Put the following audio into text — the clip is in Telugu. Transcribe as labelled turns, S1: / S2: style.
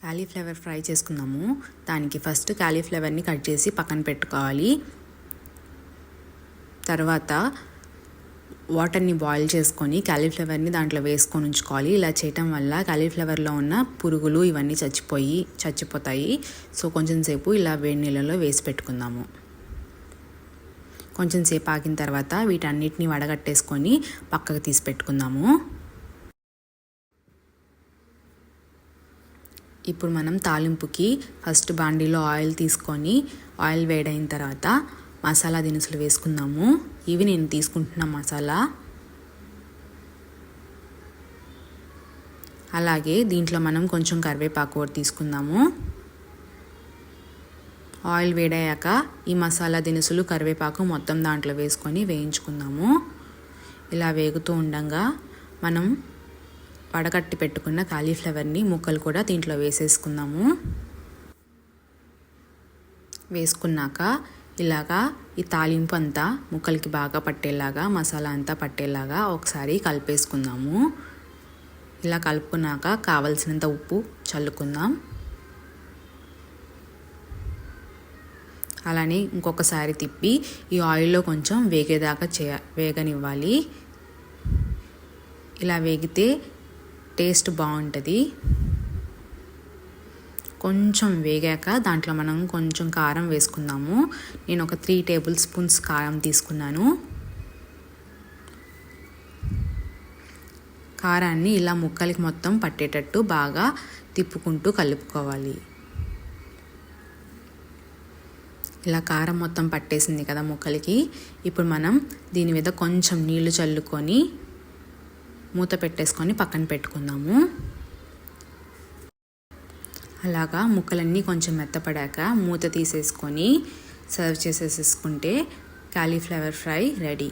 S1: కాలీఫ్లవర్ ఫ్రై చేసుకుందాము. దానికి ఫస్ట్ కాలీఫ్లవర్ని కట్ చేసి పక్కన పెట్టుకోవాలి. తర్వాత వాటర్ని బాయిల్ చేసుకొని కాలీఫ్లవర్ని దాంట్లో వేసుకొని ఉంచుకోవాలి. ఇలా చేయటం వల్ల కాలీఫ్లవర్లో ఉన్న పురుగులు ఇవన్నీ చచ్చిపోతాయి. సో కొంచెం సేపు ఇలా వేడి నీళ్ళలో వేసి పెట్టుకుందాము. కొంచెం సేపు ఆగిన తర్వాత వీటన్నిటిని వడగట్టేసుకొని పక్కకు తీసి పెట్టుకుందాము. ఇప్పుడు మనం తాలింపుకి ఫస్ట్ బాండీలో ఆయిల్ తీసుకొని ఆయిల్ వేడైన తర్వాత మసాలా దినుసులు వేసుకుందాము. ఇవి నేను తీసుకుంటున్న మసాలా. అలాగే దీంట్లో మనం కొంచెం కరివేపాకు కూడా తీసుకుందాము. ఆయిల్ వేడయ్యాక ఈ మసాలా దినుసులు కరివేపాకు మొత్తం దాంట్లో వేసుకొని వేయించుకుందాము. ఇలా వేగుతూ ఉండగా మనం వడకట్టి పెట్టుకున్న కాలీఫ్లవర్ని ముక్కలు కూడా దీంట్లో వేసేసుకుందాము. వేసుకున్నాక ఇలాగా ఈ తాలింపు అంతా ముక్కలకి బాగా పట్టేలాగా మసాలా అంతా పట్టేలాగా ఒకసారి కలిపేసుకుందాము. ఇలా కలుపుకున్నాక కావలసినంత ఉప్పు చల్లుకుందాం. అలానే ఇంకొకసారి తిప్పి ఈ ఆయిల్లో కొంచెం వేగేదాకా వేగనివ్వాలి. ఇలా వేగితే టేస్ట్ బాగుంటుంది. కొంచెం వేగాక దాంట్లో మనం కొంచెం కారం వేసుకుందాము. నేను ఒక 3 టేబుల్ స్పూన్స్ కారం తీసుకున్నాను. కారాన్ని ఇలా ముక్కలకి మొత్తం పట్టేటట్టు బాగా తిప్పుకుంటూ కలుపుకోవాలి. ఇలా కారం మొత్తం పట్టేసింది కదా ముక్కలకి. ఇప్పుడు మనం దీని మీద కొంచెం నీళ్లు చల్లుకొని మూత పెట్టేసుకొని పక్కన పెట్టుకుందాము. అలాగా ముక్కలన్నీ కొంచెం మెత్తపడాక మూత తీసేసుకొని సర్వ్ చేసేసుకుంటే కాలీఫ్లవర్ ఫ్రై రెడీ.